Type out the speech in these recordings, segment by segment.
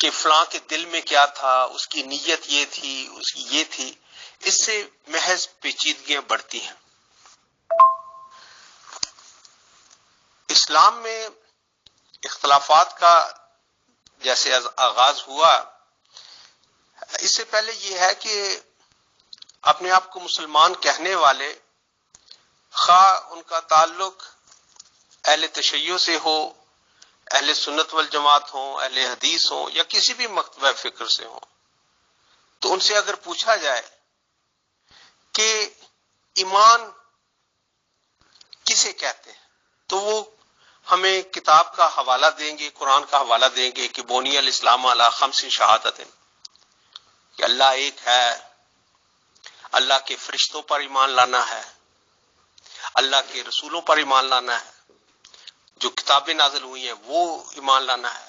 کہ فلاں کے دل میں کیا تھا، اس کی نیت یہ تھی، اس کی یہ تھی، اس سے محض پیچیدگیاں بڑھتی ہیں۔ اسلام میں اختلافات کا جیسے آغاز ہوا، اس سے پہلے یہ ہے کہ اپنے آپ کو مسلمان کہنے والے، خواہ ان کا تعلق اہل تشیع سے ہو، اہل سنت والجماعت ہوں، اہل حدیث ہوں، یا کسی بھی مکتبہ فکر سے ہوں، تو ان سے اگر پوچھا جائے کہ ایمان کسے کہتے ہیں، تو وہ ہمیں کتاب کا حوالہ دیں گے، قرآن کا حوالہ دیں گے کہ بنی الاسلام علی خمس شہادت، کہ اللہ ایک ہے، اللہ کے فرشتوں پر ایمان لانا ہے، اللہ کے رسولوں پر ایمان لانا ہے، جو کتابیں نازل ہوئی ہیں وہ ایمان لانا ہے،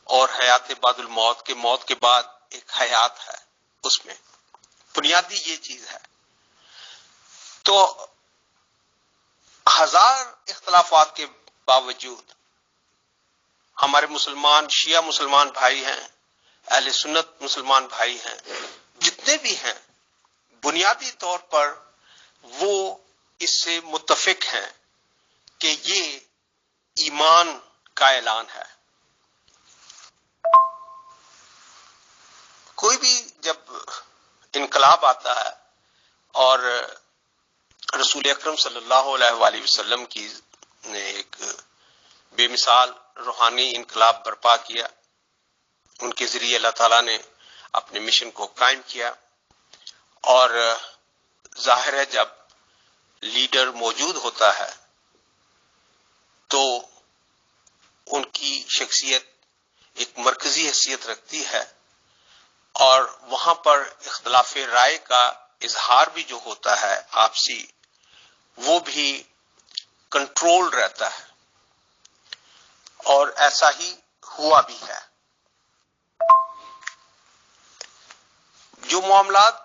اور حیات بعد الموت، کے موت کے بعد ایک حیات ہے، اس میں بنیادی یہ چیز ہے۔ تو ہزار اختلافات کے باوجود ہمارے مسلمان، شیعہ مسلمان بھائی ہیں، اہل سنت مسلمان بھائی ہیں، جتنے بھی ہیں، بنیادی طور پر وہ اس سے متفق ہیں کہ یہ ایمان کا اعلان ہے۔ کوئی بھی جب انقلاب آتا ہے اور رسول اکرم صلی اللہ علیہ وآلہ وسلم کی نے ایک بے مثال روحانی انقلاب برپا کیا، ان کے ذریعے اللہ تعالیٰ نے اپنے مشن کو قائم کیا، اور ظاہر ہے جب لیڈر موجود ہوتا ہے تو ان کی شخصیت ایک مرکزی حیثیت رکھتی ہے، اور وہاں پر اختلاف رائے کا اظہار بھی جو ہوتا ہے آپسی، وہ بھی کنٹرول رہتا ہے، اور ایسا ہی ہوا بھی ہے۔ جو معاملات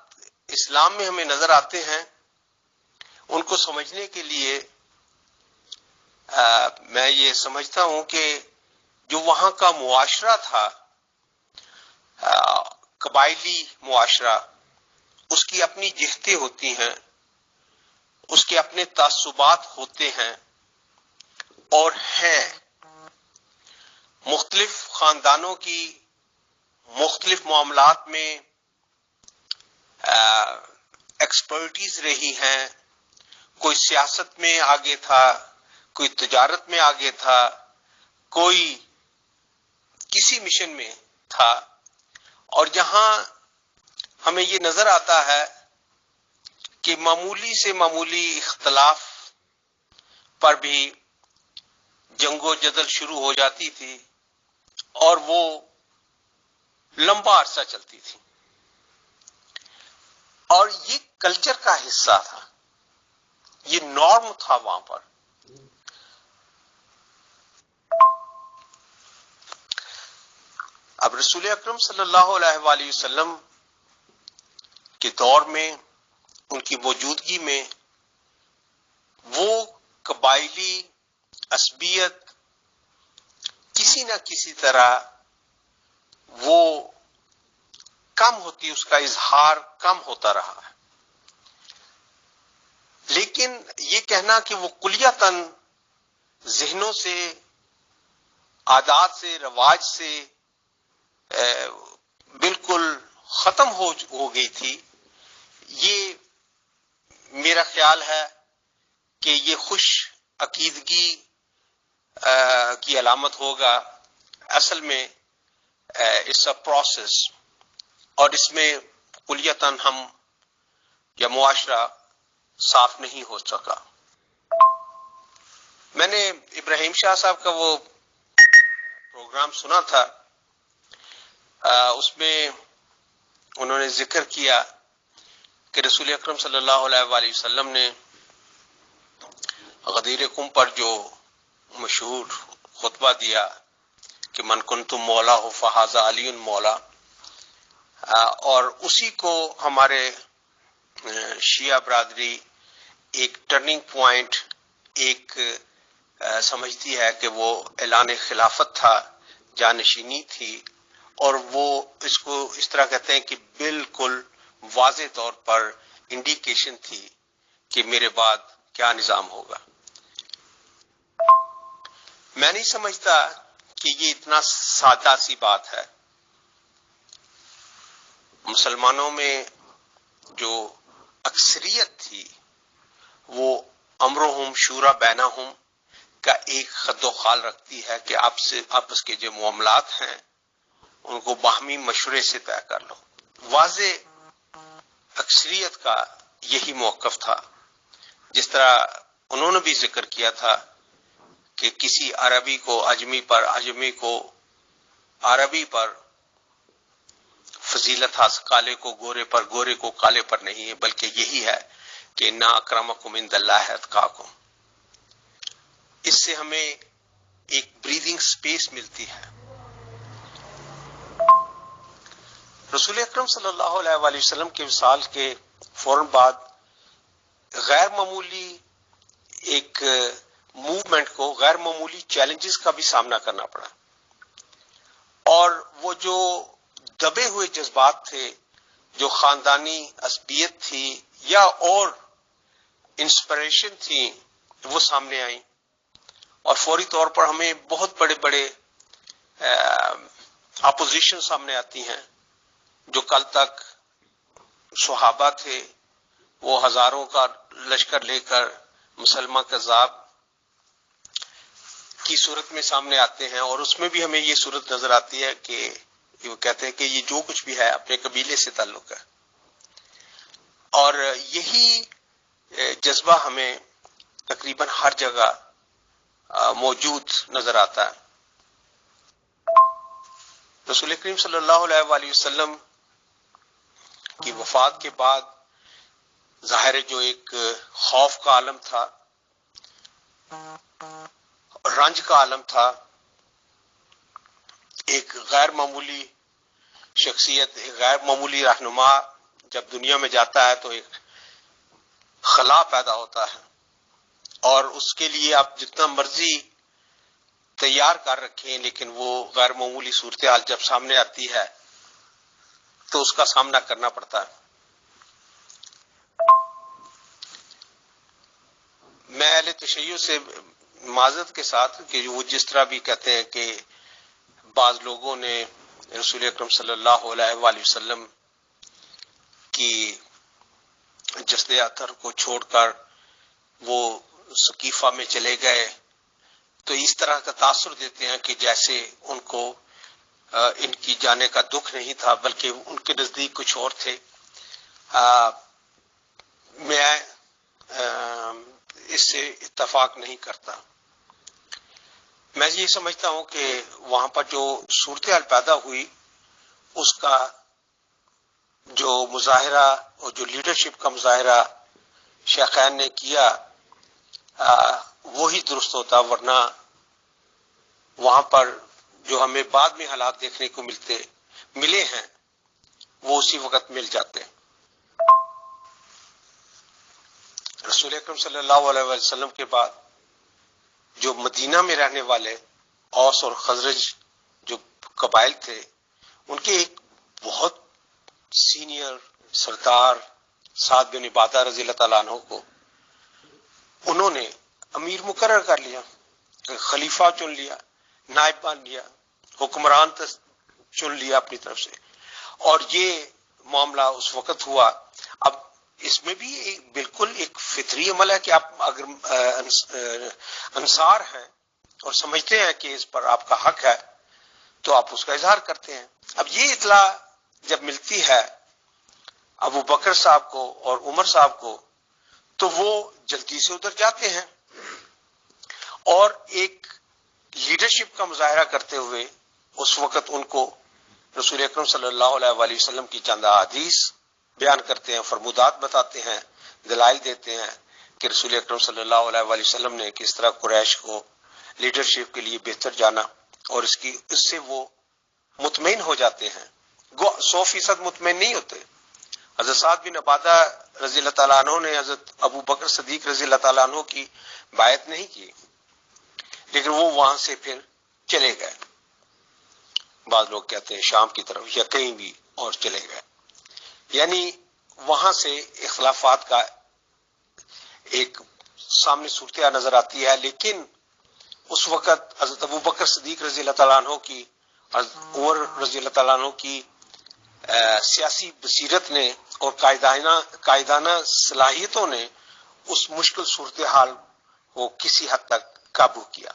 اسلام میں ہمیں نظر آتے ہیں، ان کو سمجھنے کے لیے میں یہ سمجھتا ہوں کہ جو وہاں کا معاشرہ تھا، قبائلی معاشرہ، اس کی اپنی جہتیں ہوتی ہیں، اس کے اپنے تعصبات ہوتے ہیں، اور ہیں مختلف خاندانوں کی مختلف معاملات میں ایکسپرٹیز رہی ہیں، کوئی سیاست میں آگے تھا، کوئی تجارت میں آگے تھا، کوئی کسی مشن میں تھا، اور جہاں ہمیں یہ نظر آتا ہے کہ معمولی سے معمولی اختلاف پر بھی جنگ و جدل شروع ہو جاتی تھی، اور وہ لمبا عرصہ چلتی تھی، اور یہ کلچر کا حصہ تھا، یہ نارم تھا وہاں پر۔ اب رسول اکرم صلی اللہ علیہ وآلہ وسلم کے دور میں، ان کی موجودگی میں، وہ قبائلی عصبیت کسی نہ کسی طرح وہ کم ہوتی، اس کا اظہار کم ہوتا رہا ہے۔ لیکن یہ کہنا کہ وہ کلیتاً ذہنوں سے، عادات سے، رواج سے بالکل ختم ہو گئی تھی، یہ میرا خیال ہے کہ یہ خوش عقیدگی کی علامت ہوگا۔ اصل میں اٹس اے پروسیس، اور اس میں کلیتاً ہم یا معاشرہ صاف نہیں ہو سکا۔ میں نے ابراہیم شاہ صاحب کا وہ پروگرام سنا تھا، اس میں انہوں نے ذکر کیا کہ رسول اکرم صلی اللہ علیہ وآلہ وسلم نے غدیر قم پر جو مشہور خطبہ دیا کہ من کنتم مولا ہو فہذا علی مولا، اور اسی کو ہمارے شیعہ برادری ایک ٹرننگ پوائنٹ ایک سمجھتی ہے کہ وہ اعلان خلافت تھا، جانشینی تھی، اور وہ اس کو اس طرح کہتے ہیں کہ بالکل واضح طور پر انڈیکیشن تھی کہ میرے بعد کیا نظام ہوگا. میں نہیں سمجھتا کہ یہ اتنا سادہ سی بات ہے. مسلمانوں میں جو اکثریت تھی وہ امرہم شورا بینہم کا ایک خد و خال رکھتی ہے کہ آپس کے جو معاملات ہیں ان کو باہمی مشورے سے طے کر لو. واضح اکثریت کا یہی موقف تھا. جس طرح انہوں نے بھی ذکر کیا تھا کہ کسی عربی کو عجمی پر، عجمی کو عربی پر فضیلت حاصل، کالے کو گورے پر، گورے کو کالے پر نہیں ہے، بلکہ یہی ہے کہ اِنَّ اَکْرَمَکُمْ عِندَ اللہِ أَتْقَاکُمْ. اس سے ہمیں ایک بریدنگ سپیس ملتی ہے. رسول اکرم صلی اللہ علیہ وآلہ وسلم کے وصال کے فوراً بعد غیر معمولی ایک موومنٹ کو، غیر معمولی چیلنجز کا بھی سامنا کرنا پڑا. اور وہ جو دبے ہوئے جذبات تھے، جو خاندانی عصبیت تھی یا اور انسپریشن تھی، وہ سامنے آئیں اور فوری طور پر ہمیں بہت بڑے بڑے اپوزیشن سامنے آتی ہیں. جو کل تک صحابہ تھے وہ ہزاروں کا لشکر لے کر مسلمہ کذاب کی صورت میں سامنے آتے ہیں، اور اس میں بھی ہمیں یہ صورت نظر آتی ہے کہ وہ کہتے ہیں کہ یہ جو کچھ بھی ہے اپنے قبیلے سے تعلق ہے. اور یہی جذبہ ہمیں تقریباً ہر جگہ موجود نظر آتا ہے. رسول کریم صلی اللہ علیہ وآلہ وسلم کی وفات کے بعد ظاہر جو ایک خوف کا عالم تھا، رنج کا عالم تھا. ایک غیر معمولی شخصیت، ایک غیر معمولی رہنما جب دنیا میں جاتا ہے تو ایک خلا پیدا ہوتا ہے، اور اس کے لیے آپ جتنا مرضی تیار کر رکھیں لیکن وہ غیر معمولی صورتحال جب سامنے آتی ہے تو اس کا سامنا کرنا پڑتا ہے. میں اہل تشیع سے معذرت کے ساتھ کہ وہ جس طرح بھی کہتے ہیں کہ بعض لوگوں نے رسول اکرم صلی اللہ علیہ وآلہ وسلم کی جسد اطہر کو چھوڑ کر وہ سقیفہ میں چلے گئے، تو اس طرح کا تاثر دیتے ہیں کہ جیسے ان کو ان کی جانے کا دکھ نہیں تھا بلکہ ان کے نزدیک کچھ اور تھے. میں اس سے اتفاق نہیں کرتا. میں یہ سمجھتا ہوں کہ وہاں پر جو صورتحال پیدا ہوئی اس کا جو مظاہرہ اور جو لیڈرشپ کا مظاہرہ شیخین نے کیا وہی درست ہوتا، ورنہ وہاں پر جو ہمیں بعد میں حالات دیکھنے کو ملے ہیں وہ اسی وقت مل جاتے. رسول اکرم صلی اللہ علیہ وسلم کے بعد جو مدینہ میں رہنے والے اوس اور خزرج جو قبائل تھے، ان کے ایک بہت سینئر سردار سعد بن عبادہ رضی اللہ تعالیٰ عنہ کو انہوں نے امیر مقرر کر لیا، خلیفہ چن لیا، نائب مان لیا، حکمران چن لیا اپنی طرف سے. اور یہ معاملہ اس وقت ہوا. اب اس میں بھی بالکل ایک فطری عمل ہے کہ آپ اگر انصار ہیں اور سمجھتے ہیں کہ اس پر آپ کا حق ہے تو آپ اس کا اظہار کرتے ہیں. اب یہ اطلاع جب ملتی ہے ابو بکر صاحب کو اور عمر صاحب کو تو وہ جلدی سے ادھر جاتے ہیں اور ایک لیڈرشپ کا مظاہرہ کرتے ہوئے اس وقت ان کو رسول اکرم صلی اللہ علیہ وآلہ وسلم کی چند احادیث بیان کرتے ہیں، فرمودات بتاتے ہیں، دلائل دیتے ہیں کہ رسول اکرم صلی اللہ علیہ وآلہ وسلم نے کس طرح قریش کو لیڈرشپ کے لیے بہتر جانا، اور اس سے وہ مطمئن ہو جاتے ہیں. 100% مطمئن نہیں ہوتے. حضرت سعد بن عبادہ رضی اللہ تعالیٰ عنہ نے حضرت ابو بکر صدیق رضی اللہ تعالیٰ عنہ کی بیعت نہیں کی، لیکن وہ وہاں سے پھر چلے گئے. بعض لوگ کہتے ہیں شام کی طرف یا کہیں بھی اور چلے گئے. یعنی وہاں سے اختلافات کا ایک سامنے صورتحال نظر آتی ہے. لیکن اس وقت حضرت ابو بکر صدیق رضی اللہ تعالیٰ عنہ کی، حضرت عمر رضی اللہ تعالیٰ عنہ کی سیاسی بصیرت نے اور قائدانہ صلاحیتوں نے اس مشکل صورتحال کو کسی حد تک قابو کیا.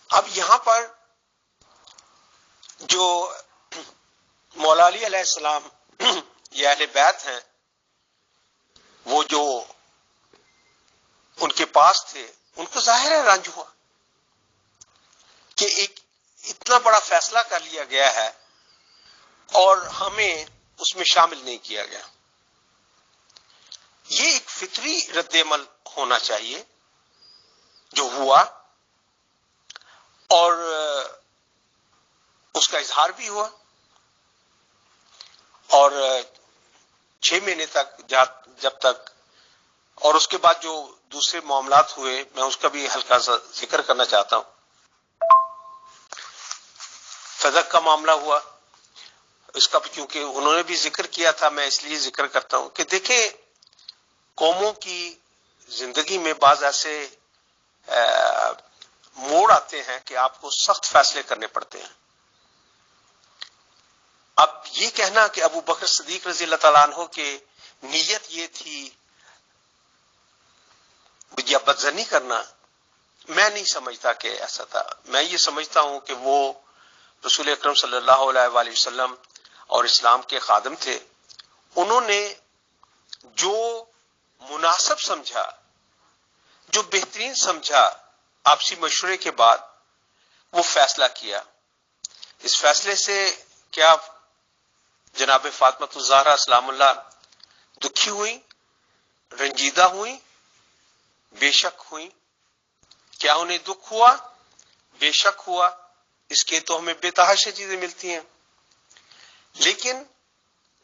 اب یہاں پر جو مولا علی علیہ السلام یہ اہل بیت ہیں، وہ جو ان کے پاس تھے، ان کو ظاہر ہے رنج ہوا کہ ایک اتنا بڑا فیصلہ کر لیا گیا ہے اور ہمیں اس میں شامل نہیں کیا گیا. یہ ایک فطری رد عمل ہونا چاہیے جو ہوا، اور اس کا اظہار بھی ہوا. اور 6 مہینے تک جب تک، اور اس کے بعد جو دوسرے معاملات ہوئے میں اس کا بھی ہلکا سا ذکر کرنا چاہتا ہوں. فضق کا معاملہ ہوا، اس کا کیونکہ انہوں نے بھی ذکر کیا تھا، میں اس لیے ذکر کرتا ہوں کہ دیکھیں قوموں کی زندگی میں بعض ایسے موڑ آتے ہیں کہ آپ کو سخت فیصلے کرنے پڑتے ہیں. اب یہ کہنا کہ ابو بکر صدیق رضی اللہ تعالیٰ عنہ کے نیت یہ تھی یا بدظنی کرنا، میں نہیں سمجھتا کہ ایسا تھا. میں یہ سمجھتا ہوں کہ وہ رسول اکرم صلی اللہ علیہ وآلہ وسلم اور اسلام کے خادم تھے. انہوں نے جو مناسب سمجھا، جو بہترین سمجھا، آپسی مشورے کے بعد وہ فیصلہ کیا. اس فیصلے سے کیا جناب فاطمہ الزہرا سلام اللہ دکھی ہوئی، رنجیدہ ہوئی؟ بے شک ہوئی. کیا انہیں دکھ ہوا؟ بے شک ہوا. اس کے تو ہمیں بے تحاشا چیزیں ملتی ہیں. لیکن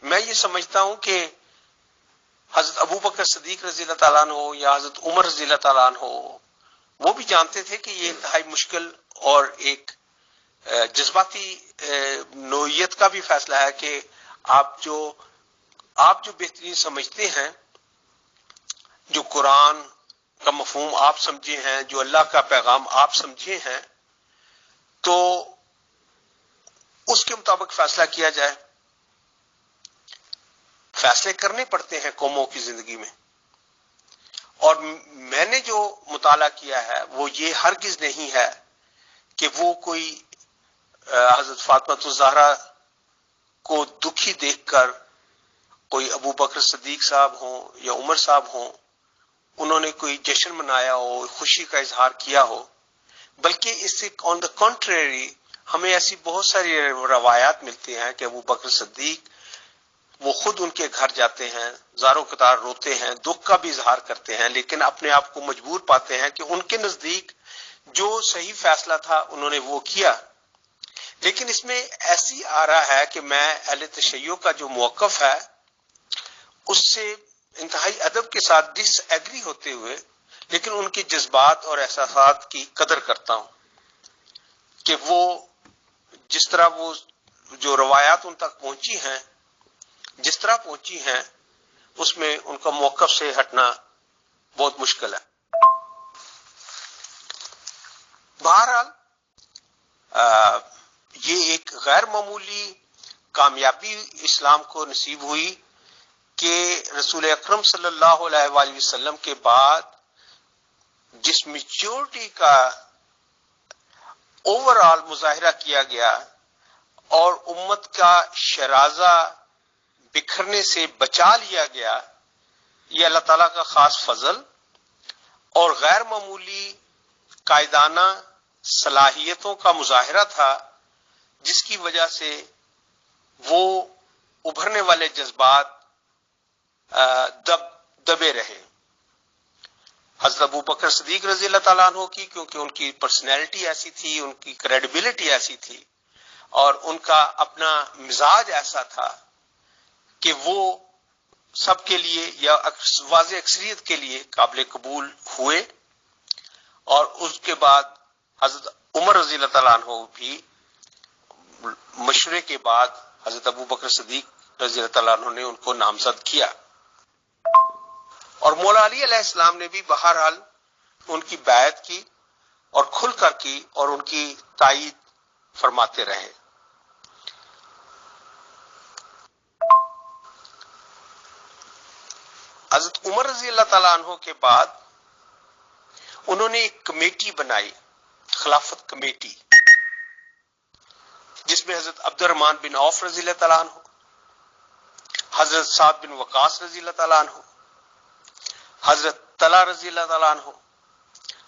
میں یہ سمجھتا ہوں کہ حضرت ابو بکر صدیق رضی اللہ تعالیٰ عنہ ہو یا حضرت عمر رضی اللہ تعالیٰ عنہ ہو، وہ بھی جانتے تھے کہ یہ انتہائی مشکل اور ایک جذباتی نوعیت کا بھی فیصلہ ہے کہ آپ جو بہترین سمجھتے ہیں، جو قرآن کا مفہوم آپ سمجھے ہیں، جو اللہ کا پیغام آپ سمجھے ہیں، تو اس کے مطابق فیصلہ کیا جائے. فیصلے کرنے پڑتے ہیں قوموں کی زندگی میں. اور میں نے جو مطالعہ کیا ہے وہ یہ ہرگز نہیں ہے کہ وہ کوئی حضرت فاطمہ الزہرا کو دکھی دیکھ کر کوئی ابو بکر صدیق صاحب ہوں یا عمر صاحب ہوں، انہوں نے کوئی جشن منایا ہو، خوشی کا اظہار کیا ہو. بلکہ اس سے آن دا کنٹریری ہمیں ایسی بہت ساری روایات ملتی ہیں کہ ابو بکر صدیق وہ خود ان کے گھر جاتے ہیں، زاروں قطار روتے ہیں، دکھ کا بھی اظہار کرتے ہیں، لیکن اپنے آپ کو مجبور پاتے ہیں کہ ان کے نزدیک جو صحیح فیصلہ تھا انہوں نے وہ کیا. لیکن اس میں ایسی آ رہا ہے کہ میں اہل تشیع کا جو موقف ہے اس سے انتہائی ادب کے ساتھ ڈس ایگری ہوتے ہوئے، لیکن ان کے جذبات اور احساسات کی قدر کرتا ہوں کہ وہ جس طرح وہ جو روایات ان تک پہنچی ہیں، جس طرح پہنچی ہیں، اس میں ان کا موقف سے ہٹنا بہت مشکل ہے. بہرحال یہ ایک غیر معمولی کامیابی اسلام کو نصیب ہوئی کہ رسول اکرم صلی اللہ علیہ وآلہ وسلم کے بعد جس میچورٹی کا اوور آل مظاہرہ کیا گیا اور امت کا شرازہ بکھرنے سے بچا لیا گیا، یہ اللہ تعالیٰ کا خاص فضل اور غیر معمولی قائدانہ صلاحیتوں کا مظاہرہ تھا، جس کی وجہ سے وہ ابھرنے والے جذبات دبے رہے. حضرت ابو بکر صدیق رضی اللہ تعالیٰ عنہ کی، کیونکہ ان کی پرسنالٹی ایسی تھی، ان کی کریڈیبلٹی ایسی تھی اور ان کا اپنا مزاج ایسا تھا کہ وہ سب کے لیے یا واضح اکثریت کے لیے قابل قبول ہوئے. اور اس کے بعد حضرت عمر رضی اللہ تعالیٰ عنہ بھی مشورے کے بعد حضرت ابو بکر صدیق رضی اللہ تعالیٰ عنہ نے ان کو نامزد کیا، اور مولا علی علیہ السلام نے بھی بہرحال ان کی بیعت کی اور کھل کر کی اور ان کی تائید فرماتے رہے۔ حضرت عمر رضی اللہ تعالیٰ عنہ کے بعد انہوں نے ایک کمیٹی بنائی، خلافت کمیٹی، جس میں حضرت عبد الرحمن بن عوف رضی اللہ تعالیٰ عنہ، حضرت سعد بن وقاص رضی اللہ تعالیٰ عنہ، حضرت طلحہ رضی اللہ تعالیٰ عنہ،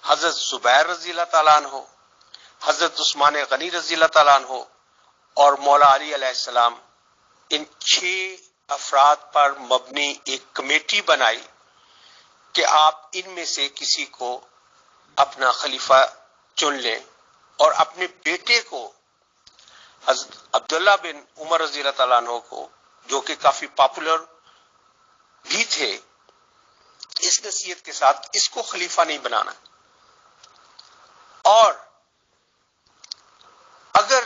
حضرت زبیر رضی اللہ تعالیٰ عنہ، حضرت عثمان غنی رضی اللہ تعالیٰ عنہ اور مولا علی علیہ السلام، ان 6 افراد پر مبنی ایک کمیٹی بنائی کہ آپ ان میں سے کسی کو اپنا خلیفہ چن لیں، اور اپنے بیٹے کو حضرت عبداللہ بن عمر رضی اللہ تعالیٰ عنہ کو، جو کہ کافی پاپولر بھی تھے، اس نصیحت کے ساتھ اس کو خلیفہ نہیں بنانا، اور اگر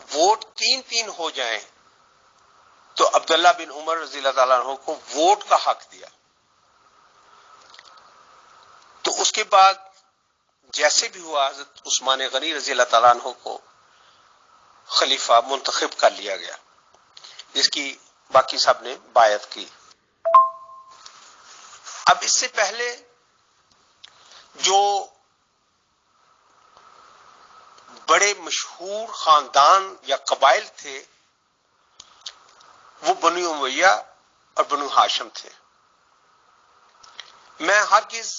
ووٹ 3-3 ہو جائیں تو عبداللہ بن عمر رضی اللہ تعالیٰ عنہ کو ووٹ کا حق دیا۔ تو اس کے بعد جیسے بھی ہوا حضرت عثمان غنی رضی اللہ تعالیٰ عنہ کو خلیفہ منتخب کر لیا گیا، جس کی باقی سب نے بیعت کی۔ اب اس سے پہلے جو بڑے مشہور خاندان یا قبائل تھے وہ بنو امیہ اور بنو ہاشم تھے۔ میں ہرگز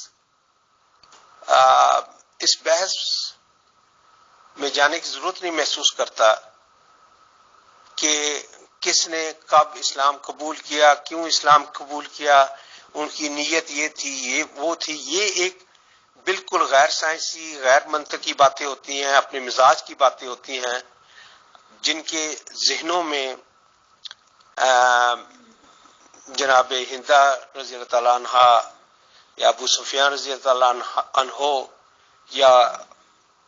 اس بحث میں جانے کی ضرورت نہیں محسوس کرتا کہ کس نے کب اسلام قبول کیا، کیوں اسلام قبول کیا، ان کی نیت یہ تھی، یہ وہ تھی۔ یہ ایک بالکل غیر سائنسی، غیر منطقی باتیں ہوتی ہیں، اپنے مزاج کی باتیں ہوتی ہیں، جن کے ذہنوں میں جناب ہندہ رضی اللہ تعالیٰ عنہ یا ابو سفیان رضی اللہ تعالیٰ عنہ یا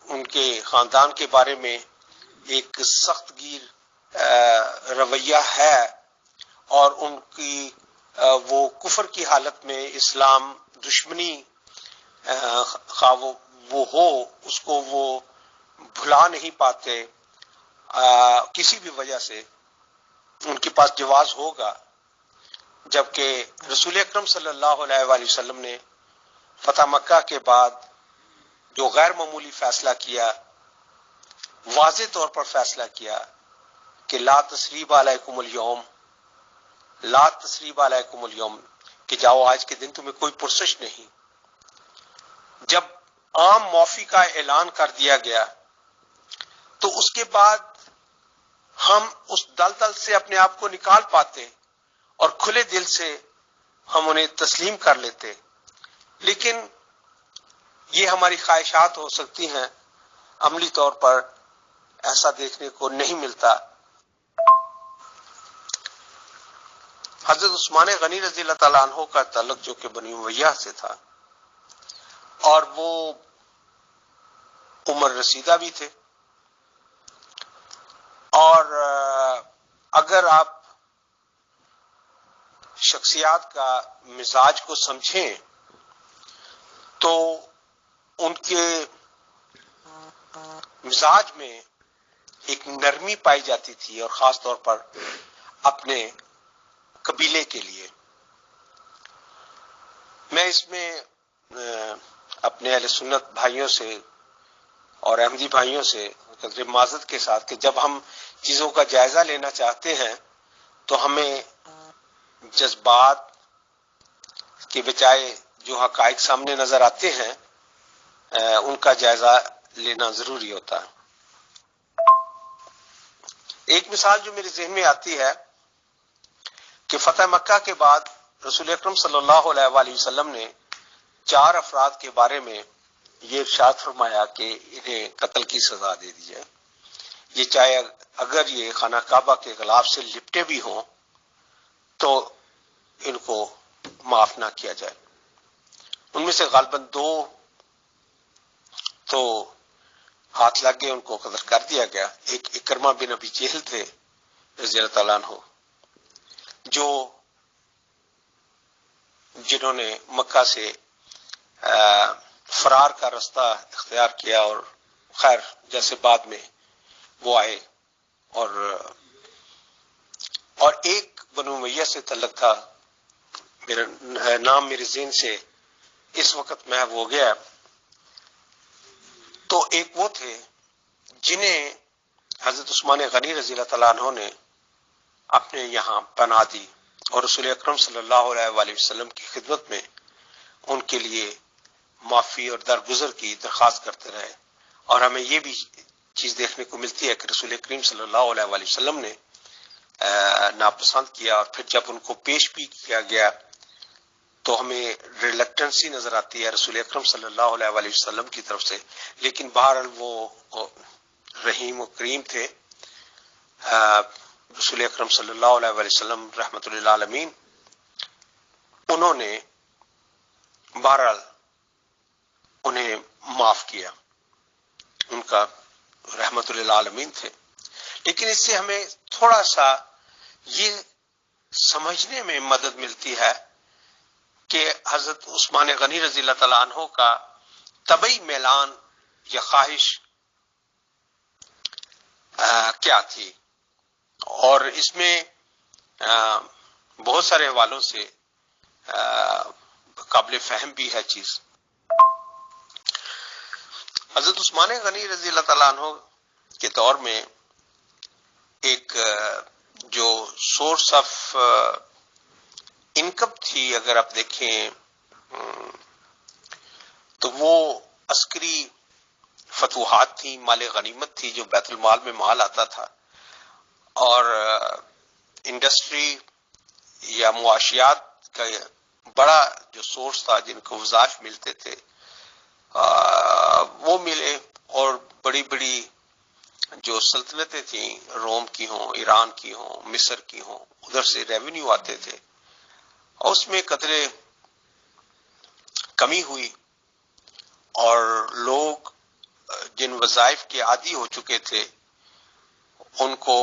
ان کے خاندان کے بارے میں ایک سخت گیر رویہ ہے، اور ان کی وہ کفر کی حالت میں اسلام دشمنی خواہ وہ ہو، اس کو وہ بھلا نہیں پاتے، کسی بھی وجہ سے ان کے پاس جواز ہوگا، جبکہ رسول اکرم صلی اللہ علیہ وآلہ وسلم نے فتح مکہ کے بعد جو غیر معمولی فیصلہ کیا، واضح طور پر فیصلہ کیا کہ لا تثریب علیکم اليوم، لا تثریب علیکم اليوم، کہ جاؤ آج کے دن تمہیں کوئی پرسش نہیں۔ جب عام معافی کا اعلان کر دیا گیا تو اس کے بعد ہم اس دلدل سے اپنے آپ کو نکال پاتے اور کھلے دل سے ہم انہیں تسلیم کر لیتے، لیکن یہ ہماری خواہشات ہو سکتی ہیں، عملی طور پر ایسا دیکھنے کو نہیں ملتا۔ حضرت عثمان غنی رضی اللہ تعالیٰ عنہ کا تعلق جو کہ بنی امیہ سے تھا، اور وہ عمر رسیدہ بھی تھے، اور اگر آپ شخصیات کا مزاج کو سمجھیں تو ان کے مزاج میں ایک نرمی پائی جاتی تھی، اور خاص طور پر اپنے قبیلے کے لیے۔ میں اس میں اپنے اہل سنت بھائیوں سے اور احمدی بھائیوں سے قدر معذرت کے ساتھ کہ جب ہم چیزوں کا جائزہ لینا چاہتے ہیں تو ہمیں جذبات کے بجائے جو حقائق سامنے نظر آتے ہیں ان کا جائزہ لینا ضروری ہوتا ہے۔ ایک مثال جو میرے ذہن میں آتی ہے کہ فتح مکہ کے بعد رسول اکرم صلی اللہ علیہ وآلہ وسلم نے 4 افراد کے بارے میں یہ ارشاد فرمایا کہ انہیں قتل کی سزا دے دی جائے، یہ چاہے اگر یہ خانہ کعبہ کے غلاف سے لپٹے بھی ہوں تو ان کو معاف نہ کیا جائے۔ ان میں سے غالباً 2 تو ہاتھ لگ گئے، ان کو قتل کر دیا گیا۔ ایک اکرمہ بن ابی جہل تھے رضی اللہ تعالیٰ عنہ، جنہوں نے مکہ سے فرار کا راستہ اختیار کیا، اور خیر جیسے بعد میں وہ آئے، اور ایک بنو امیہ سے تعلق تھا، میرا نام میرے ذہن سے اس وقت محو ہو گیا۔ تو ایک وہ تھے جنہیں حضرت عثمان غنی رضی اللہ تعالیٰ عنہ نے اپنے یہاں پناہ دی، اور رسول اکرم صلی اللہ علیہ وآلہ وسلم کی خدمت میں ان کے لیے معافی اور درگزر کی درخواست کرتے رہے۔ اور ہمیں یہ بھی چیز دیکھنے کو ملتی ہے کہ رسول کریم صلی اللہ علیہ وآلہ وسلم نے ناپسند کیا، اور پھر جب ان کو پیش بھی کیا گیا تو ہمیں ریلیکٹنسی نظر آتی ہے رسول اکرم صلی اللہ علیہ وآلہ وسلم کی طرف سے، لیکن بہرحال وہ رحیم و کریم تھے۔ رسول اکرم صلی اللہ علیہ وآلہ وسلم رحمۃ للعالمین، انہوں نے بہرحال انہیں معاف کیا، ان کا رحمۃ للعالمین تھے۔ لیکن اس سے ہمیں تھوڑا سا یہ سمجھنے میں مدد ملتی ہے کہ حضرت عثمان غنی رضی اللہ تعالیٰ عنہ کا طبعی میلان یا خواہش کیا تھی، اور اس میں بہت سارے حوالوں سے قابل فہم بھی ہے چیز۔ حضرت عثمان غنی رضی اللہ تعالیٰ عنہ کے دور میں ایک جو سورس آف انکم تھی، اگر آپ دیکھیں تو وہ عسکری فتوحات تھی، مال غنیمت تھی، جو بیت المال میں مال آتا تھا، اور انڈسٹری یا معاشیات کا بڑا جو سورس تھا جن کو وظائف ملتے تھے وہ ملے، اور بڑی بڑی جو سلطنتیں تھیں، روم کی ہوں، ایران کی ہوں، مصر کی ہوں، ادھر سے ریونیو آتے تھے، اور اس میں قدرے کمی ہوئی، اور لوگ جن وظائف کے عادی ہو چکے تھے ان کو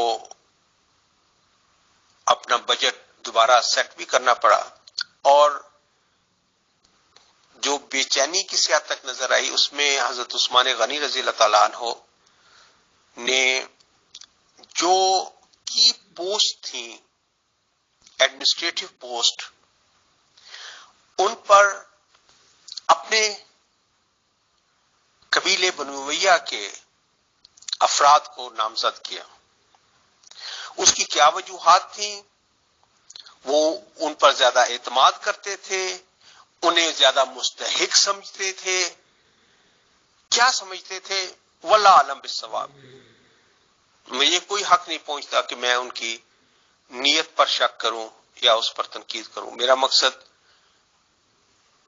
اپنا بجٹ دوبارہ سیٹ بھی کرنا پڑا، اور جو بے چینی کسی حد تک نظر آئی اس میں حضرت عثمان غنی رضی اللہ تعالیٰ عنہ نے جو کی پوسٹ تھیں، ایڈمنسٹریٹو پوسٹ، ان پر اپنے قبیلے بنو امیہ کے افراد کو نامزد کیا۔ اس کی کیا وجوہات تھیں؟ وہ ان پر زیادہ اعتماد کرتے تھے، انہیں زیادہ مستحق سمجھتے تھے، کیا سمجھتے تھے؟ واللہ اعلم بالصواب۔ مجھے کوئی حق نہیں پہنچتا کہ میں ان کی نیت پر شک کروں یا اس پر تنقید کروں، میرا مقصد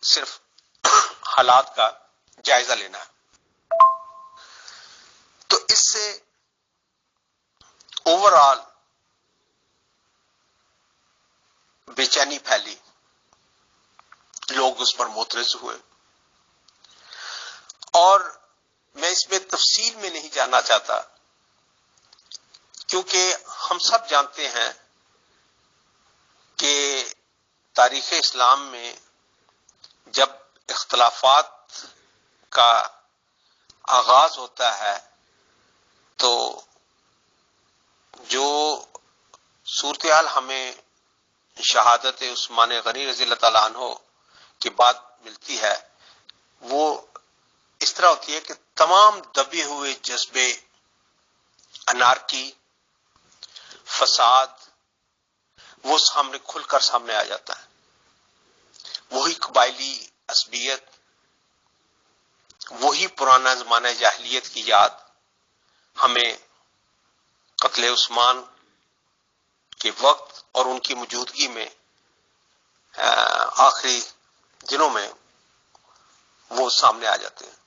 صرف حالات کا جائزہ لینا ہے۔ تو اس سے اوور آل بے چینی پھیلی، لوگ اس پر معترض ہوئے، اور میں اس میں تفصیل میں نہیں جاننا چاہتا کیونکہ ہم سب جانتے ہیں کہ تاریخ اسلام میں جب اختلافات کا آغاز ہوتا ہے تو جو صورتحال ہمیں شہادت عثمان غنی رضی اللہ تعالیٰ عنہ کی بات ملتی ہے وہ اس طرح ہوتی ہے کہ تمام دبے ہوئے جذبے، انارکی، فساد، وہ سامنے کھل کر سامنے آ جاتا ہے۔ وہی قبائلی عصبیت، وہی پرانا زمانہ جاہلیت کی یاد ہمیں قتل عثمان کے وقت اور ان کی موجودگی میں آخری دنوں میں وہ سامنے آ جاتے ہیں۔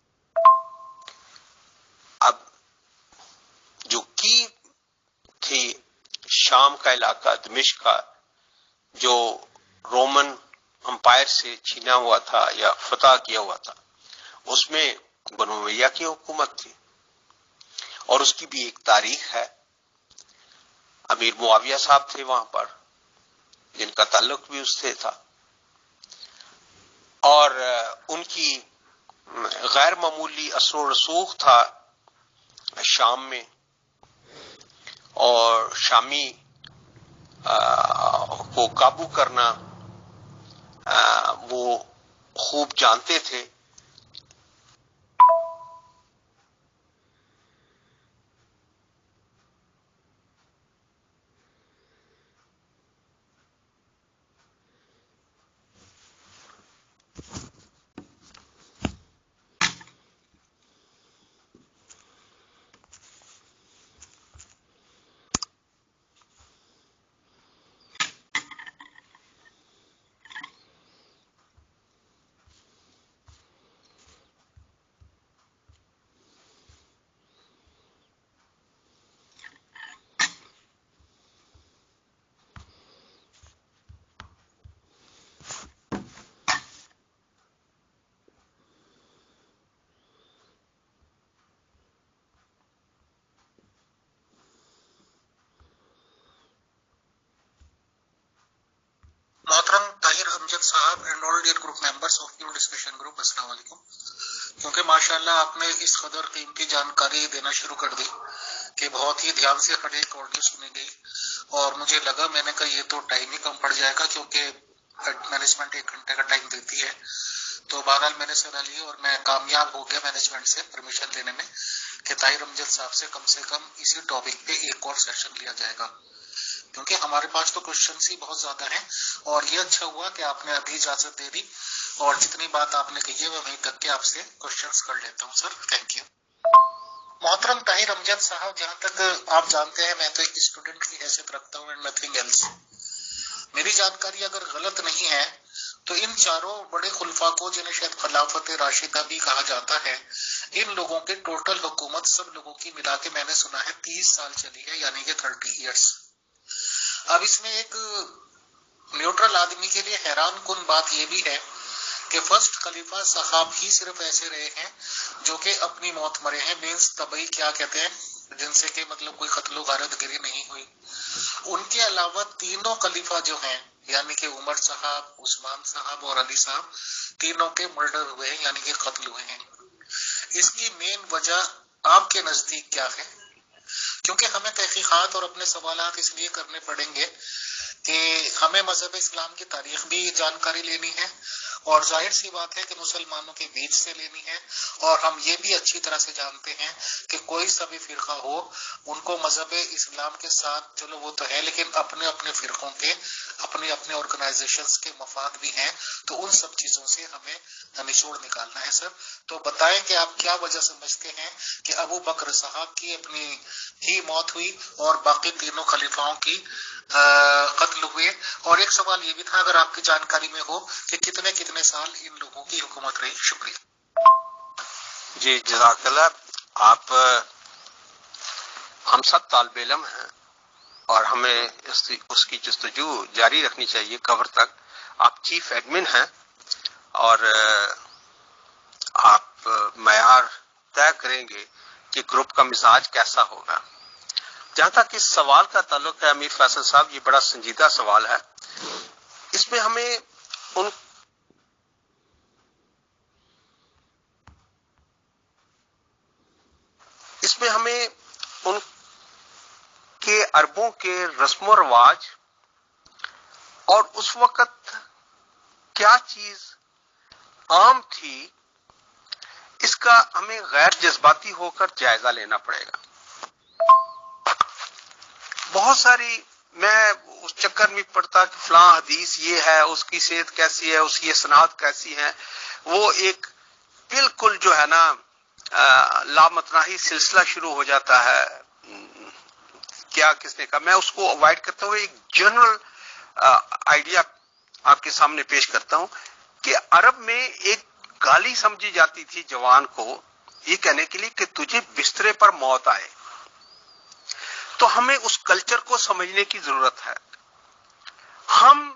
اب جو کی تھی شام کا علاقہ، دمشق کا، جو رومن امپائر سے چھینا ہوا تھا یا فتح کیا ہوا تھا، اس میں بنو امیہ کی حکومت تھی، اور اس کی بھی ایک تاریخ ہے. امیر معاویہ صاحب تھے وہاں پر جن کا تعلق بھی اس سے تھا, اور ان کی غیر معمولی اثر و رسوخ تھا شام میں, اور شامی کو قابو کرنا وہ خوب جانتے تھے. محترم طاہر امجد صاحب and all dear group members of pure discussion group, السلام علیکم. کیونکہ ماشاءاللہ آپ نے اس قدر قیمتی جانکاری دینا شروع کر دی کہ بہت ہی دھیان سے ہر ایک آڈیو سنی گئی, اور مجھے لگا, میں نے کہا یہ تو ٹائم ہی کم پڑ جائے گا کیونکہ مینجمنٹ 1 گھنٹے کا ٹائم دیتی ہے. تو بہرحال میں نے صلاح لی اور میں کامیاب ہو گیا مینجمنٹ سے پرمیشن لینے میں کہ طاہر امجد صاحب سے کم اسی ٹاپک پہ ایک اور سیشن لیا جائے گا, کیونکہ ہمارے پاس تو کوشچنس ہی بہت زیادہ ہیں. اور یہ اچھا ہوا کہ آپ نے ابھی اجازت دے دی, اور جتنی بات آپ نے کہی ہے میں وہیں تک کے آپ سے کوشچنس کر لیتا ہوں. Sir thank you. محترم طاہر امجد صاحب, جہاں تک آپ جانتے ہیں میں تو ایک اسٹوڈنٹ کی حیثیت رکھتا ہوں اینڈ نتھنگ ایلس. میری جانکاری اگر غلط نہیں ہے تو ان چاروں بڑے خلفاء کو, جنہیں شاید خلافت راشدہ بھی کہا جاتا ہے, ان لوگوں کے ٹوٹل حکومت سب لوگوں کی ملا کے میں نے سنا ہے 30 سال چلی ہے, یعنی کہ 30 ایئرس. اب اس میں ایک نیوٹرل آدمی کے لیے حیران کن بات یہ بھی ہے کہ فرسٹ خلیفہ صحاب ہی صرف ایسے رہے ہیں جو کہ اپنی موت مرے ہیں, مینس طبعی کیا کہتے ہیں, جن سے کہ مطلب کوئی قتل و غارت گری نہیں ہوئی. ان کے علاوہ تینوں خلیفہ جو ہیں, یعنی کہ عمر صاحب, عثمان صاحب اور علی صاحب, تینوں کے مرڈر ہوئے ہیں, یعنی کہ قتل ہوئے ہیں. اس کی مین وجہ آپ کے نزدیک کیا ہے؟ کیونکہ ہمیں تحقیقات اور اپنے سوالات اس لیے کرنے پڑیں گے کہ ہمیں مذہب اسلام کی تاریخ بھی جانکاری لینی ہے, اور ظاہر سی بات ہے کہ مسلمانوں کے بیچ سے لینی ہے, اور ہم یہ بھی اچھی طرح سے جانتے ہیں کہ کوئی سا بھی فرقہ ہو, ان کو مذہب اسلام کے ساتھ چلو وہ تو ہے, لیکن اپنے اپنے فرقوں کے اپنے اپنے آرگنائزیشنز کے مفاد بھی ہیں, تو ان سب چیزوں سے ہمیں نچوڑ نکالنا ہے. سر تو بتائیں کہ آپ کیا وجہ سمجھتے ہیں کہ ابو بکر صاحب کی اپنی ہی موت ہوئی اور باقی تینوں خلیفاؤں کی قتل ہوئے, اور ایک سوال یہ بھی تھا اگر آپ کی جانکاری میں ہو کہ کتنے کتنے سال ان لوگوں کی حکومت رہی. شکریہ. جی جزاک اللہ. آپ ہم سب طالب علم ہیں اور ہمیں اس کی جستجو جاری رکھنی چاہیے کور تک. آپ چیف ایڈمن ہیں اور آپ معیار طے کریں گے کہ گروپ کا مزاج کیسا ہوگا. جہاں تک اس سوال کا تعلق ہے امیر فیصل صاحب, یہ بڑا سنجیدہ سوال ہے. اس میں ہمیں ان کے عربوں کے رسم و رواج اور اس وقت کیا چیز عام تھی, اس کا ہمیں غیر جذباتی ہو کر جائزہ لینا پڑے گا. بہت ساری میں اس چکر میں پڑتا کہ فلاں حدیث یہ ہے, اس کی صحت کیسی ہے, اس کی اسناد کیسی ہے, وہ ایک بالکل جو ہے نا لامتناہی سلسلہ شروع ہو جاتا ہے. کیا کس نے کہا, میں اس کو اوائڈ کرتا ہوں. ایک جنرل آئیڈیا آپ کے سامنے پیش کرتا ہوں کہ عرب میں ایک گالی سمجھی جاتی تھی جوان کو یہ کہنے کے لیے کہ تجھے بسترے پر موت آئے. تو ہمیں اس کلچر کو سمجھنے کی ضرورت ہے. ہم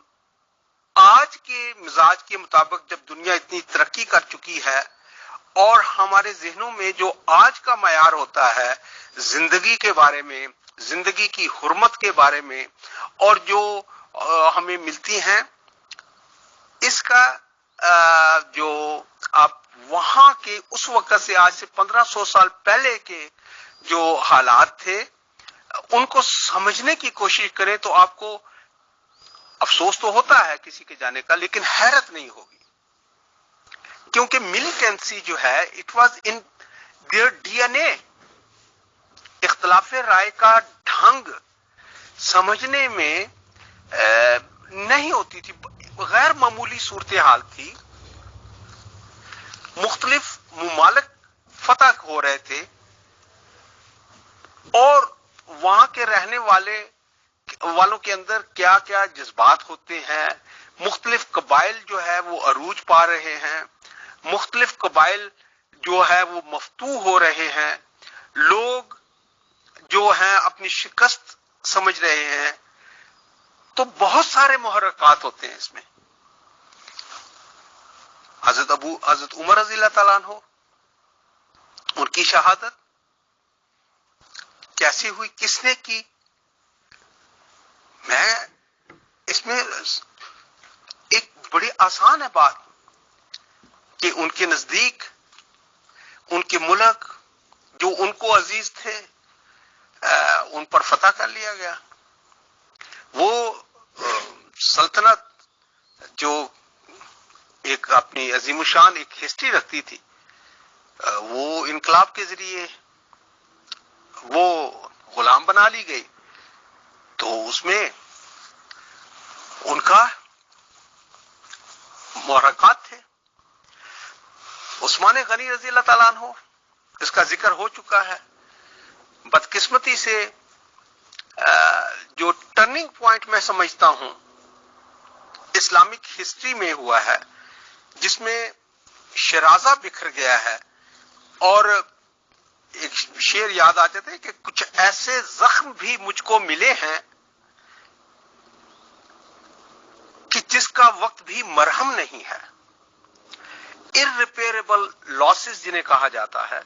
آج کے مزاج کے مطابق جب دنیا اتنی ترقی کر چکی ہے اور ہمارے ذہنوں میں جو آج کا معیار ہوتا ہے زندگی کے بارے میں، زندگی کی حرمت کے بارے میں، اور جو ہمیں ملتی ہیں، اس کا جو آپ وہاں کے اس وقت سے آج سے 1500 سال پہلے کے جو حالات تھے ان کو سمجھنے کی کوشش کریں تو آپ کو افسوس تو ہوتا ہے کسی کے جانے کا، لیکن حیرت نہیں ہوگی، کیونکہ ملیٹنسی جو ہے it was in their D N A. اختلاف رائے کا ڈھنگ سمجھنے میں نہیں ہوتی تھی، غیر معمولی صورتحال تھی، مختلف ممالک فتح ہو رہے تھے اور وہاں کے رہنے والوں کے اندر کیا کیا جذبات ہوتے ہیں، مختلف قبائل جو ہے وہ عروج پا رہے ہیں، مختلف قبائل جو ہے وہ مفتوح ہو رہے ہیں، لوگ جو ہیں اپنی شکست سمجھ رہے ہیں، تو بہت سارے محرکات ہوتے ہیں اس میں. حضرت عمر رضی اللہ تعالیٰ عنہ، ان کی شہادت کیسی ہوئی، کس نے کی؟ میں اس میں ایک بڑی آسان ہے بات کہ ان کے نزدیک ان کے ملک جو ان کو عزیز تھے ان پر فتح کر لیا گیا. وہ سلطنت جو ایک اپنی عظیم الشان ایک ہسٹری رکھتی تھی، وہ انقلاب کے ذریعے وہ غلام بنا لی گئی. تو اس میں ان کا محرکات تھے. عثمان غنی رضی اللہ تعالیٰ عنہ، اس کا ذکر ہو چکا ہے. بدقسمتی سے جو ٹرننگ پوائنٹ میں سمجھتا ہوں اسلامک ہسٹری میں ہوا ہے، جس میں شرازہ بکھر گیا ہے، اور ایک شعر یاد آ جاتا ہے کہ کچھ ایسے زخم بھی مجھ کو ملے ہیں کہ جس کا وقت بھی مرہم نہیں ہے. irreparable losses جنہیں کہا جاتا ہے،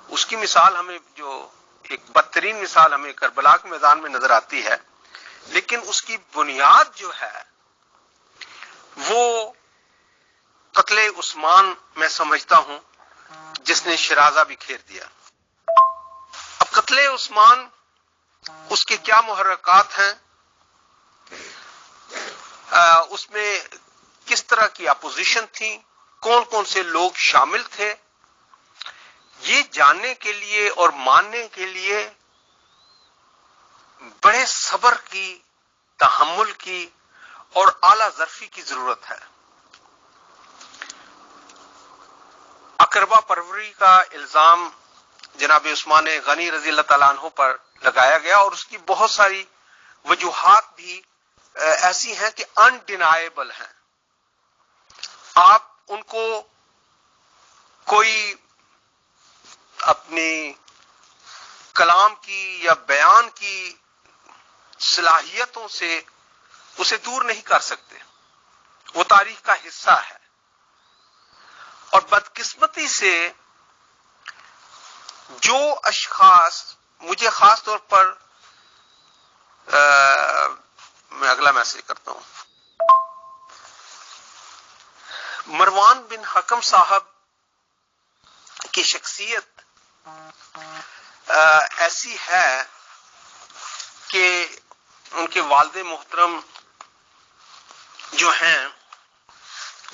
اس کی مثال ہمیں جو ایک بدترین مثال ہمیں کربلا کے میدان میں نظر آتی ہے، لیکن اس کی بنیاد جو ہے وہ قتل عثمان میں سمجھتا ہوں جس نے شرازہ بھی کھیر دیا. اب قتل عثمان، اس کے کیا محرکات ہیں، اس میں کس طرح کی اپوزیشن تھی، کون کون سے لوگ شامل تھے، یہ جاننے کے لیے اور ماننے کے لیے بڑے صبر کی، تحمل کی اور اعلی ظرفی کی ضرورت ہے. اقربا پروری کا الزام جناب عثمان غنی رضی اللہ تعالیٰ عنہ پر لگایا گیا، اور اس کی بہت ساری وجوہات بھی ایسی ہیں کہ انڈینائبل ہیں. آپ ان کو کوئی اپنی کلام کی یا بیان کی صلاحیتوں سے اسے دور نہیں کر سکتے، وہ تاریخ کا حصہ ہے. اور بدقسمتی سے جو اشخاص، مجھے خاص طور پر میں اگلا میسج کرتا ہوں، مروان بن حکم صاحب کی شخصیت ایسی ہے کہ ان کے والد محترم جو ہیں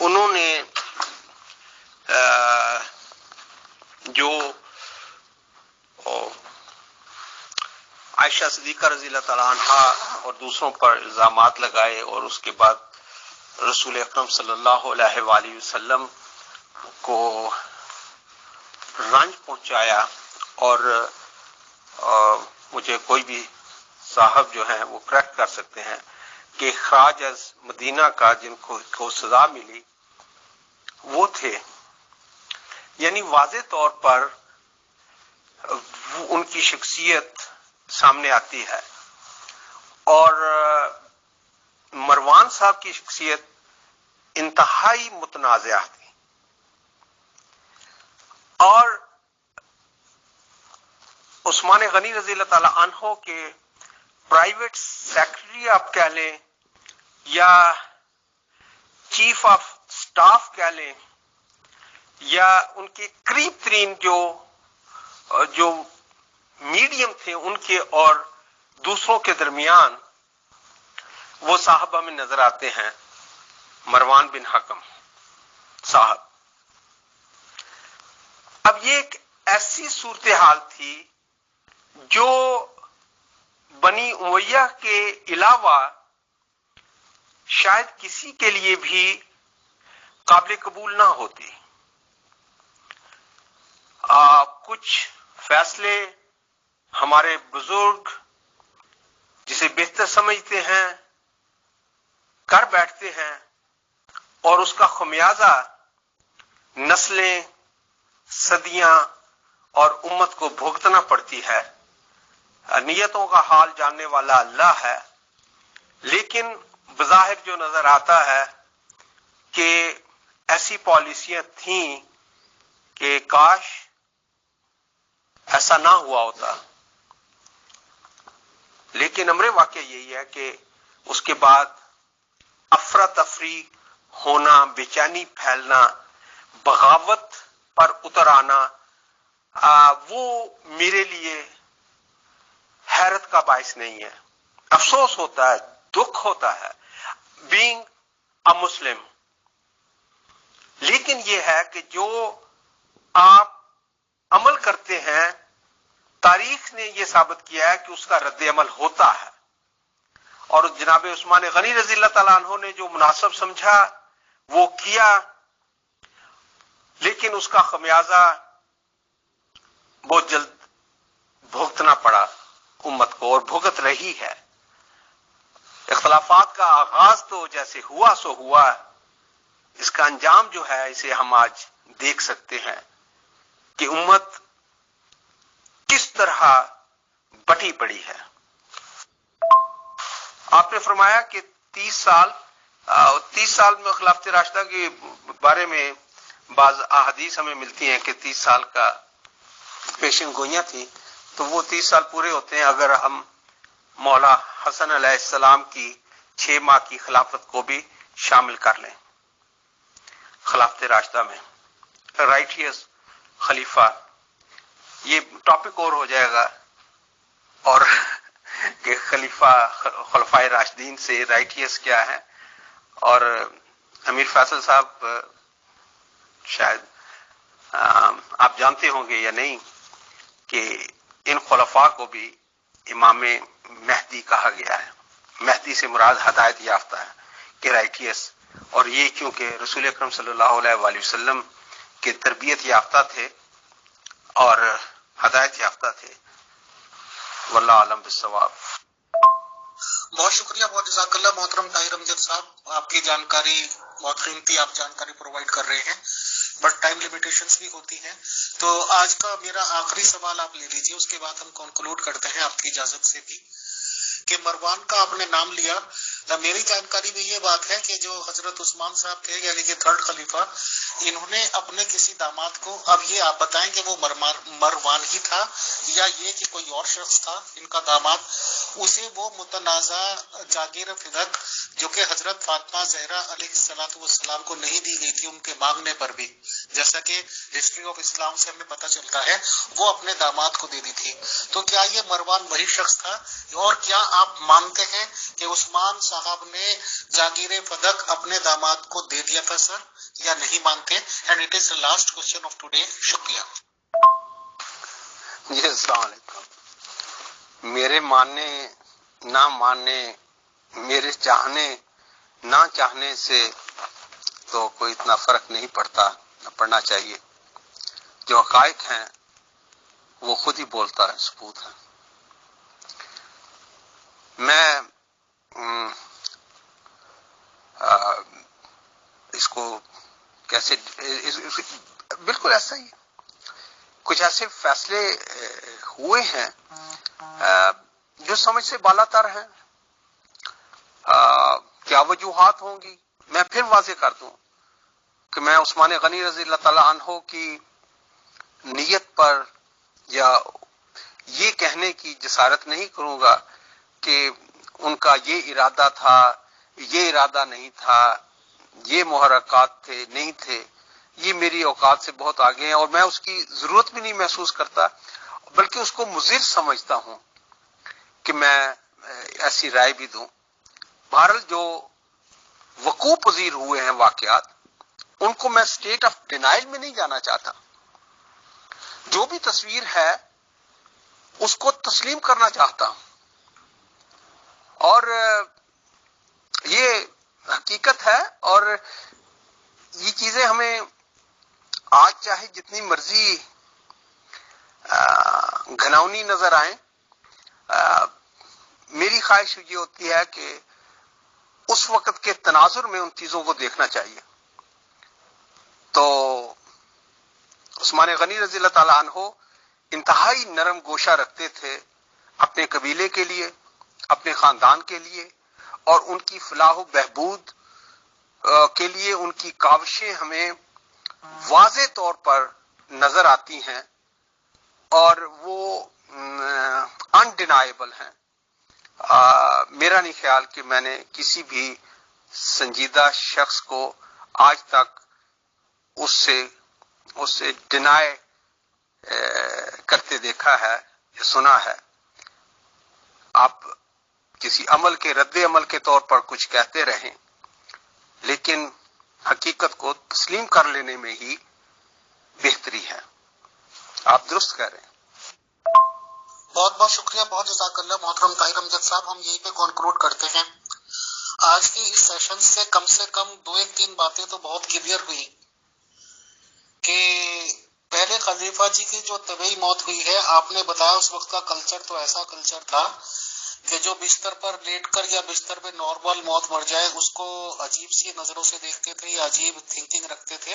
انہوں نے جو عائشہ صدیقہ رضی اللہ تعالیٰ عنہا اور دوسروں پر الزامات لگائے، اور اس کے بعد رسول اکرم صلی اللہ علیہ وآلہ وسلم کو رنج پہنچایا. اور مجھے کوئی بھی صاحب جو ہیں وہ کریکٹ کر سکتے ہیں کہ خراج از مدینہ کا جن کو سزا ملی وہ تھے. یعنی واضح طور پر ان کی شخصیت سامنے آتی ہے. اور مروان صاحب کی شخصیت انتہائی متنازعہ تھی. اور عثمان غنی رضی اللہ تعالی عنہ کے پرائیویٹ سیکرٹری آپ کہہ لیں یا چیف آف سٹاف کہہ لیں یا ان کے قریب ترین جو میڈیم تھے ان کے اور دوسروں کے درمیان وہ صاحب ہمیں نظر آتے ہیں، مروان بن حکم صاحب. اب یہ ایک ایسی صورتحال تھی جو بنی امیہ کے علاوہ شاید کسی کے لیے بھی قابل قبول نہ ہوتی. کچھ فیصلے ہمارے بزرگ جسے بہتر سمجھتے ہیں کر بیٹھتے ہیں اور اس کا خمیازہ نسلیں، صدیاں اور امت کو بھگتنا پڑتی ہے. نیتوں کا حال جاننے والا اللہ ہے، لیکن بظاہر جو نظر آتا ہے کہ ایسی پالیسیاں تھیں کہ کاش ایسا نہ ہوا ہوتا. لیکن امر واقعہ یہی ہے کہ اس کے بعد افراتفری ہونا، بے چینی پھیلنا، بغاوت پر اتر آنا، وہ میرے لیے حیرت کا باعث نہیں ہے. افسوس ہوتا ہے، دکھ ہوتا ہے بینگ اے مسلم. لیکن یہ ہے کہ جو آپ عمل کرتے ہیں تاریخ نے یہ ثابت کیا ہے کہ اس کا رد عمل ہوتا ہے. اور جناب عثمان غنی رضی اللہ تعالیٰ عنہ نے جو مناسب سمجھا وہ کیا، لیکن اس کا خمیازہ بہت جلد بھگتنا پڑا امت کو اور بھگت رہی ہے. اختلافات کا آغاز تو جیسے ہوا سو ہوا، اس کا انجام جو ہے اسے ہم آج دیکھ سکتے ہیں کہ امت کس طرح بٹی پڑی ہے. آپ نے فرمایا کہ 30 سال میں خلافت راشدہ کے بارے میں بعض احادیث ہمیں ملتی ہیں کہ 30 سال کا پیشن گوئیاں تھیں، تو وہ 30 سال پورے ہوتے ہیں اگر ہم مولا حسن علیہ السلام کی 6 ماہ کی خلافت کو بھی شامل کر لیں. خلافت راشدہ میں رائٹیس خلیفہ، یہ ٹاپک اور ہو جائے گا، اور کہ خلفائے راشدین سے رائٹیس کیا ہے. اور امیر فیصل صاحب شاید آپ جانتے ہوں گے یا نہیں کہ ان خلفاء کو بھی امام مہدی کہا گیا ہے. مہدی سے مراد ہدایت یافتہ ہے کہ رائٹیس، اور یہ کیونکہ رسول اکرم صلی اللہ علیہ وآلہ وسلم کے تربیت یافتہ تھے اور ہدایت یافتہ تھے. واللہ عالم بالصواب. بہت شکریہ، بہت جزاک اللہ محترم طاہر امجد صاحب. آپ کی جانکاری بہت قیمتی، آپ جانکاری پرووائڈ کر رہے ہیں، بٹ ٹائم لمیٹیشنز بھی ہوتی ہیں. تو آج کا میرا آخری سوال آپ لے لیجیے، اس کے بعد ہم کنکلوڈ کرتے ہیں آپ کی اجازت سے بھی. کہ مروان کا آپ نے نام لیا، میری جانکاری میں یہ بات ہے کہ جو حضرت عثمان صاحب تھے یعنی کہ 3rd خلیفہ، انہوں نے اپنے کسی داماد کو، اب یہ آپ بتائیں کہ وہ مروان ہی تھا یا یہ کہ کوئی اور شخص تھا ان کا داماد، اسے وہ متنازع جاگیر فدق جو کہ حضرت فاطمہ زہرا علیہ السلام کو نہیں دی گئی تھی ان کے مانگنے پر بھی، جیسا کہ ہسٹری آف اسلام سے ہمیں پتہ چلتا ہے، وہ اپنے داماد کو دے دی تھی. تو کیا یہ مروان وہی شخص تھا؟ اور کیا آپ مانتے ہیں کہ عثمان صاحب نے جاگیر فدق اپنے داماد کو دے دیا تھا سر، یا نہیں مانتے؟ And it is the last question of today. شکریہ. جی السلام علیکم. میرے ماننے نہ ماننے، میرے چاہنے نہ چاہنے سے تو کوئی اتنا فرق نہیں پڑتا، نہ پڑنا چاہیے. جو حقائق ہیں وہ خود ہی بولتا ہے، ثبوت ہے. میں اس کو کیسے بالکل ایسا ہی کچھ ایسے فیصلے ہوئے ہیں جو سمجھ سے بالا تر ہیں. کیا وجوہات ہوں گی؟ میں پھر واضح کر دوں کہ میں عثمان غنی رضی اللہ تعالی عنہ کی نیت پر یا یہ کہنے کی جسارت نہیں کروں گا کہ ان کا یہ ارادہ تھا، یہ ارادہ نہیں تھا، یہ محرکات تھے نہیں تھے. یہ میری اوقات سے بہت آگے ہیں اور میں اس کی ضرورت بھی نہیں محسوس کرتا، بلکہ اس کو مضر سمجھتا ہوں کہ میں ایسی رائے بھی دوں. بہرحال جو وقوع پذیر ہوئے ہیں واقعات، ان کو میں اسٹیٹ آف ڈینائل میں نہیں جانا چاہتا. جو بھی تصویر ہے اس کو تسلیم کرنا چاہتا ہوں، اور یہ حقیقت ہے. اور یہ چیزیں ہمیں آج چاہے جتنی مرضی گھناؤنی نظر آئیں، میری خواہش یہ ہوتی ہے کہ اس وقت کے تناظر میں ان چیزوں کو دیکھنا چاہیے. تو عثمان غنی رضی اللہ تعالیٰ عنہ انتہائی نرم گوشہ رکھتے تھے اپنے قبیلے کے لیے، اپنے خاندان کے لیے، اور ان کی فلاح و بہبود کے لیے ان کی کاوشیں ہمیں واضح طور پر نظر آتی ہیں اور وہ انڈینائبل ہیں. میرا نہیں خیال کہ میں نے کسی بھی سنجیدہ شخص کو آج تک اس سے ڈینائی کرتے دیکھا ہے یا سنا ہے. آپ کسی عمل کے رد عمل کے طور پر کچھ کہتے رہیں، لیکن حقیقت کو تسلیم کر لینے میں ہی بہتری ہے. آپ درست کہہ رہے ہیں. بہت بہت شکریہ، بہت جزاک اللہ محترم طاہر امجد صاحب. ہم یہی پہ کنکلوڈ کرتے ہیں. آج کی اس سیشن سے کم 2-3 باتیں تو بہت کلیئر ہوئی کہ پہلے خلیفہ جی کی جو طبیعی موت ہوئی ہے، آپ نے بتایا اس وقت کا کلچر تو ایسا کلچر تھا کہ جو بستر پر لیٹ کر یا بستر پہ نارمل موت مر جائے اس کو عجیب سی نظروں سے دیکھتے تھے یا عجیب تھنکنگ رکھتے تھے،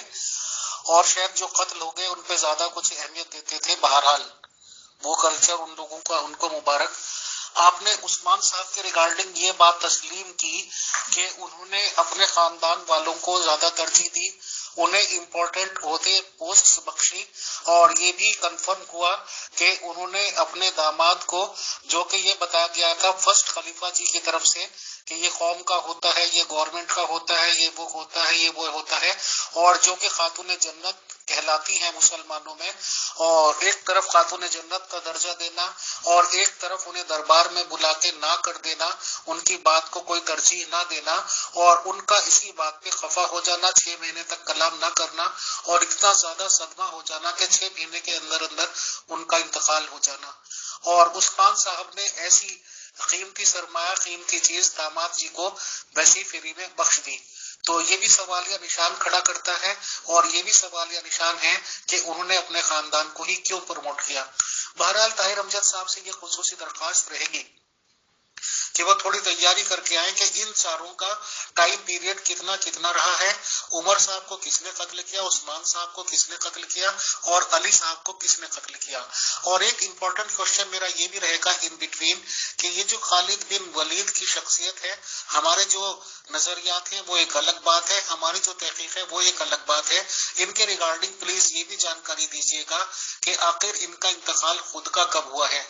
اور شاید جو قتل ہو گئے ان پہ زیادہ کچھ اہمیت دیتے تھے. بہرحال وہ کلچر ان لوگوں کا، ان کو مبارک. آپ نے عثمان صاحب کے ریگارڈنگ یہ بات تسلیم کی کہ انہوں نے اپنے خاندان والوں کو زیادہ ترجیح دی، انہیں امپورٹنٹ عہدے پوسٹ بخشی، اور یہ بھی کنفرم ہوا کہ انہوں نے اپنے داماد کو، جو کہ یہ بتایا گیا تھا فرسٹ خلیفہ جی کی طرف سے کہ یہ قوم کا ہوتا ہے، یہ گورنمنٹ کا ہوتا ہے، یہ وہ ہوتا ہے، یہ وہ ہوتا ہے، اور جو کہ خاتون جنت کہلاتی ہیں مسلمانوں میں، اور ایک طرف خاتون جنت کا درجہ دینا اور ایک طرف انہیں دربار میں بلا کے نہ کر دینا، ان کی بات کو کوئی ترجیح نہ دینا، اور ان کا اسی بات پہ خفا ہو جانا، 6 مہینے تک کلام نہ کرنا، اور اتنا زیادہ صدمہ ہو جانا کہ 6 مہینے کے اندر اندر ان کا انتقال ہو جانا. اور عثمان صاحب نے ایسی قیمتی سرمایہ، قیمتی چیز داماد جی کو ویسی فری میں بخش دی. تو یہ بھی سوالیہ نشان کھڑا کرتا ہے، اور یہ بھی سوالیہ نشان ہے کہ انہوں نے اپنے خاندان کو ہی کیوں پروموٹ کیا. بہرحال طاہر امجد صاحب سے یہ خصوصی درخواست رہے گی کہ وہ تھوڑی تیاری کر کے آئیں کہ ان چاروں کا ٹائم پیریڈ کتنا رہا ہے. عمر صاحب کو کس نے قتل کیا، عثمان صاحب کو کس نے قتل کیا، اور علی صاحب کو کس نے قتل کیا. اور ایک امپورٹنٹ کوشچن میرا یہ بھی رہے گا ان بٹوین کہ یہ جو خالد بن ولید کی شخصیت ہے، ہمارے جو نظریات ہیں وہ ایک الگ بات ہے، ہماری جو تحقیق ہے وہ ایک الگ بات ہے. ان کے ریگارڈنگ پلیز یہ بھی جانکاری دیجیے گا کہ آخر ان کا انتقال خود کا کب ہوا ہے،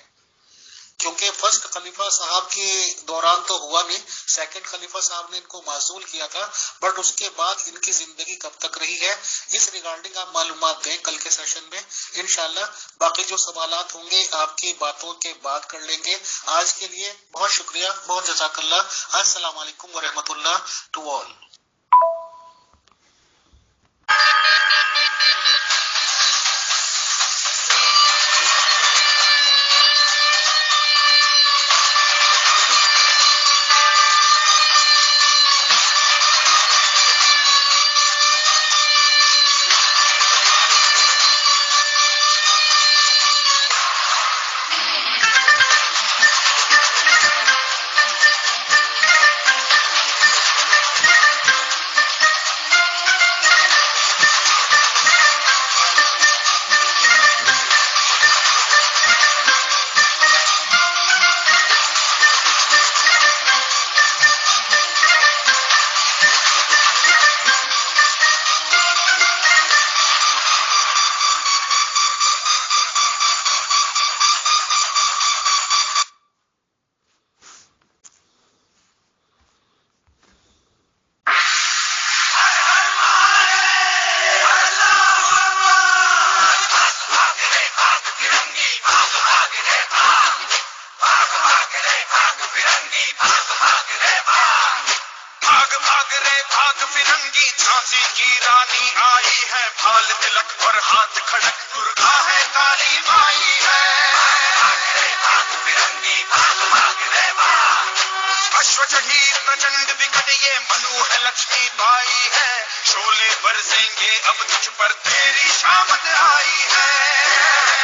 کیونکہ فرسٹ خلیفہ صاحب کے دوران تو ہوا نہیں، سیکنڈ خلیفہ صاحب نے ان کو معزول کیا تھا، بٹ اس کے بعد ان کی زندگی کب تک رہی ہے، اس ریگارڈنگ آپ معلومات دیں کل کے سیشن میں انشاءاللہ. باقی جو سوالات ہوں گے آپ کی باتوں کے بعد کر لیں گے. آج کے لیے بہت شکریہ، بہت جزاک اللہ. السلام علیکم ورحمۃ اللہ ٹو آل. فسنگی جھانسی کی رانی آئی ہے، بھال تلک اور ہاتھ کھڑک، درگا ہے کالی مائی ہے، اشو چڑھی پرچنڈ وکٹ یہ منو ہے لکشمی بائی ہے، شولے برسیں گے اب تجھ پر تیری شامت آئی ہے.